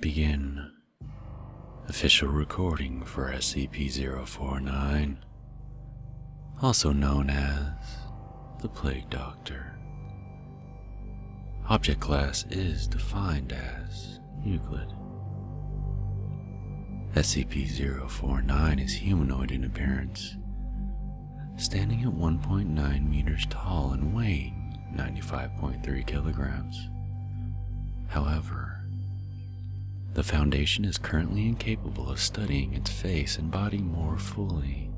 begin. Official recording for SCP-049, also known as the Plague Doctor. Object class is defined as Euclid. SCP-049 is humanoid in appearance, standing at 1.9 meters tall and weighing 95.3 kilograms. However, the Foundation is currently incapable of studying its face and body more fully,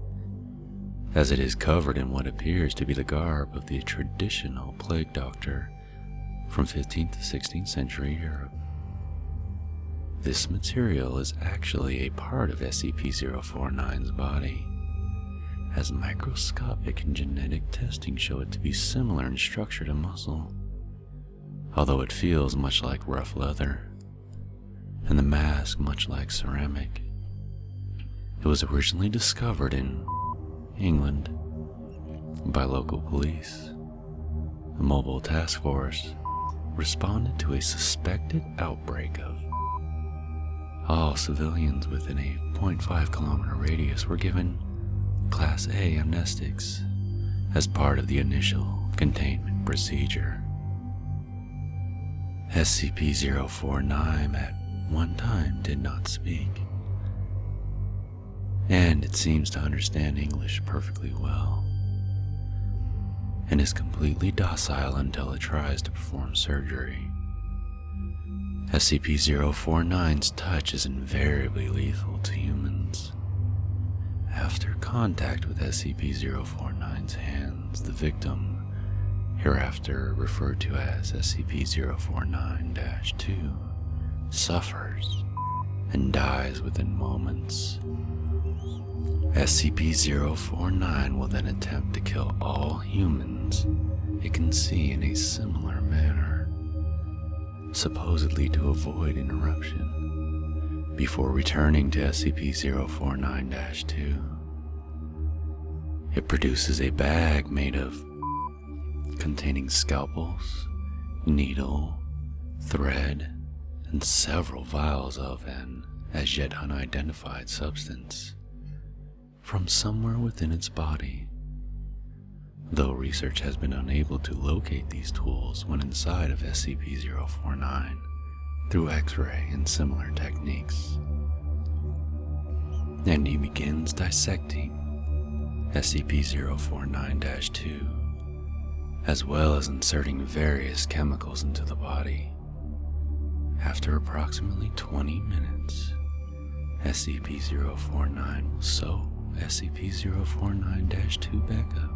as it is covered in what appears to be the garb of the traditional Plague Doctor from 15th to 16th century Europe. This material is actually a part of SCP-049's body, as microscopic and genetic testing show it to be similar in structure to muscle, although it feels much like rough leather, and the mask much like ceramic. It was originally discovered in England by local police. A mobile task force responded to a suspected outbreak of all civilians within a 0.5 kilometer radius were given Class A amnestics as part of the initial containment procedure. SCP-049 at one time did not speak, and it seems to understand English perfectly well, and is completely docile until it tries to perform surgery. SCP-049's touch is invariably lethal to humans. After contact with SCP-049's hands, the victim, hereafter referred to as SCP-049-2, suffers and dies within moments. SCP-049 will then attempt to kill all humans it can see in a similar manner, supposedly to avoid interruption, before returning to SCP-049-2. It produces a bag made of containing scalpels, needle, thread, and several vials of an as yet unidentified substance from somewhere within its body, though research has been unable to locate these tools when inside of SCP-049 through X-ray and similar techniques. And he begins dissecting SCP-049-2, as well as inserting various chemicals into the body. After approximately 20 minutes, SCP-049 will sew SCP-049-2 back up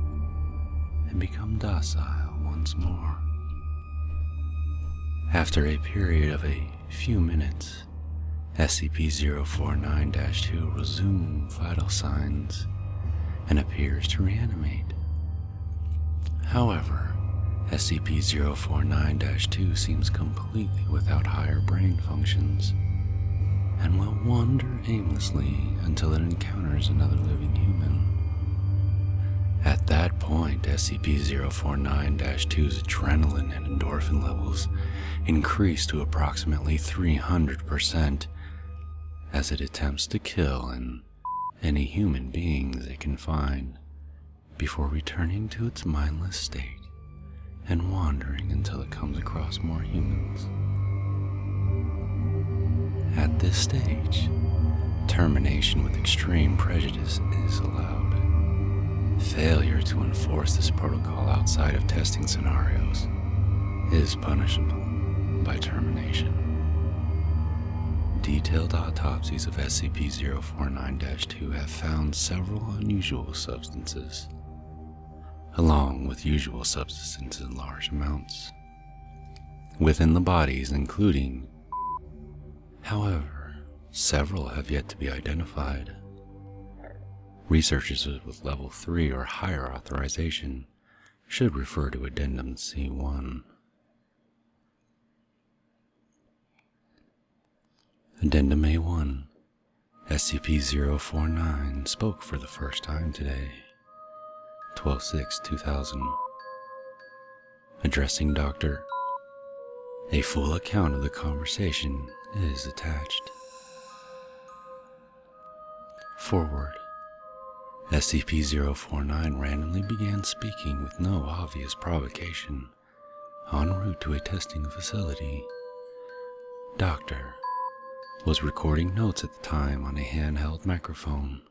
and become docile once more. After a period of a few minutes, SCP-049-2 resumes vital signs and appears to reanimate. However, SCP-049-2 seems completely without higher brain functions and will wander aimlessly until it encounters another living human. At that point, SCP-049-2's adrenaline and endorphin levels increase to approximately 300% as it attempts to kill any human beings it can find, before returning to its mindless state and wandering until it comes across more humans. At this stage, termination with extreme prejudice is allowed. Failure to enforce this protocol outside of testing scenarios is punishable by termination. Detailed autopsies of SCP-049-2 have found several unusual substances, along with usual substances in large amounts, within the bodies, including, however, several have yet to be identified. Researchers with level 3 or higher authorization should refer to Addendum C1. Addendum A1. SCP-049 spoke for the first time today, 12/6/2000. Addressing Dr. A full account of the conversation is attached. Forward. SCP-049 randomly began speaking with no obvious provocation, en route to a testing facility. Doctor was recording notes at the time on a handheld microphone.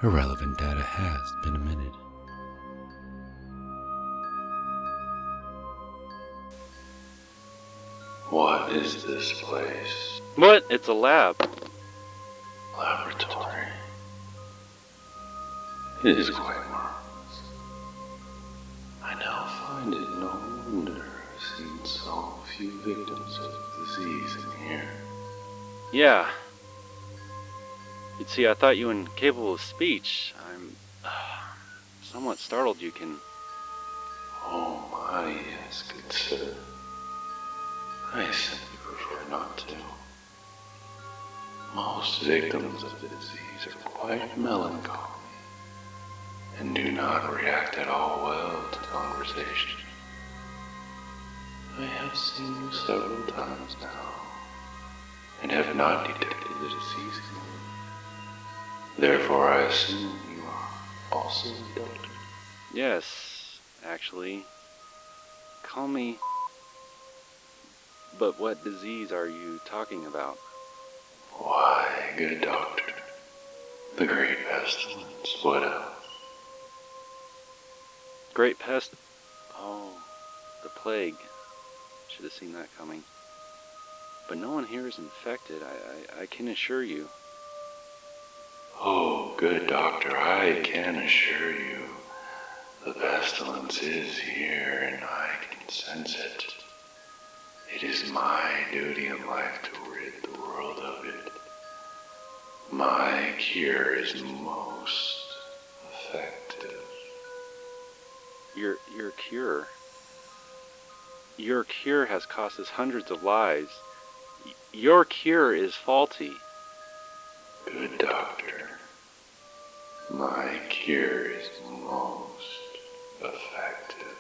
Irrelevant data has been omitted. What is this place? What? It's a lab. Laboratory. It is quite marvelous. I now find it no wonder I've seen so few victims of disease in here. Yeah. You'd see, I thought you incapable of speech. I'm somewhat startled you can... Oh my, yes, good sir. I simply prefer not to. Most victims of the disease are quite melancholy and do not react at all well to conversation. I have seen you several times now and have not detected the disease in you. Therefore, I assume you are also a doctor. Yes, actually. Call me... But what disease are you talking about? Why, good doctor, the great pestilence, what else? Great pest... Oh, the plague. Should have seen that coming. But no one here is infected, I can assure you. Oh, good doctor, I can assure you, the pestilence is here and I can sense it. It is my duty in life to rid the world of it. My cure is most effective. Your cure? Your cure has cost us hundreds of lives. Your cure is faulty. Good doctor, my cure is most effective.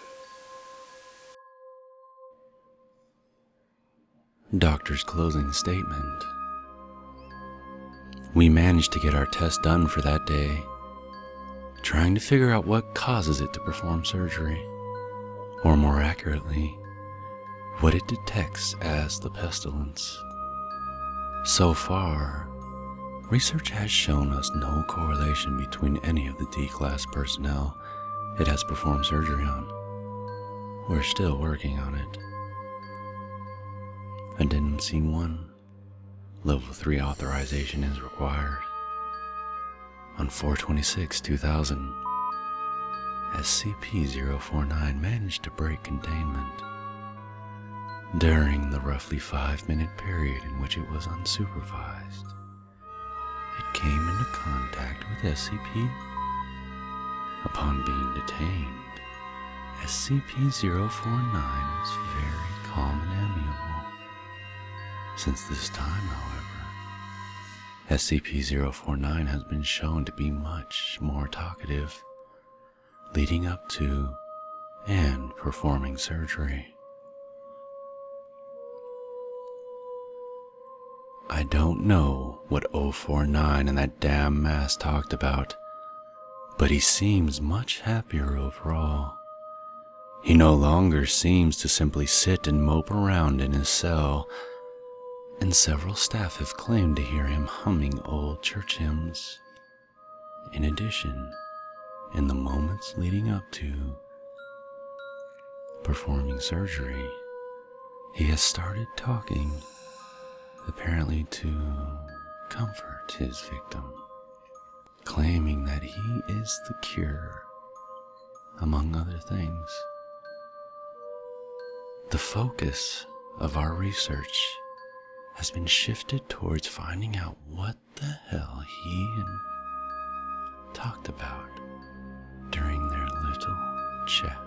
Doctor's closing statement. We managed to get our test done for that day, trying to figure out what causes it to perform surgery, or more accurately, what it detects as the pestilence. So far, research has shown us no correlation between any of the D-class personnel it has performed surgery on. We're still working on it. Addendum C1, Level 3 authorization is required. On 4/26/2000, SCP-049 managed to break containment. During the roughly 5-minute period in which it was unsupervised, it came into contact with SCP. Upon being detained, SCP-049 is very calm and amiable. Since this time, however, SCP-049 has been shown to be much more talkative, leading up to and performing surgery. I don't know what 049 and that damn mask talked about, but he seems much happier overall. He no longer seems to simply sit and mope around in his cell, and several staff have claimed to hear him humming old church hymns. In addition, in the moments leading up to performing surgery, he has started talking, apparently to comfort his victim, claiming that he is the cure, among other things. The focus of our research has been shifted towards finding out what the hell he and talked about during their little chat.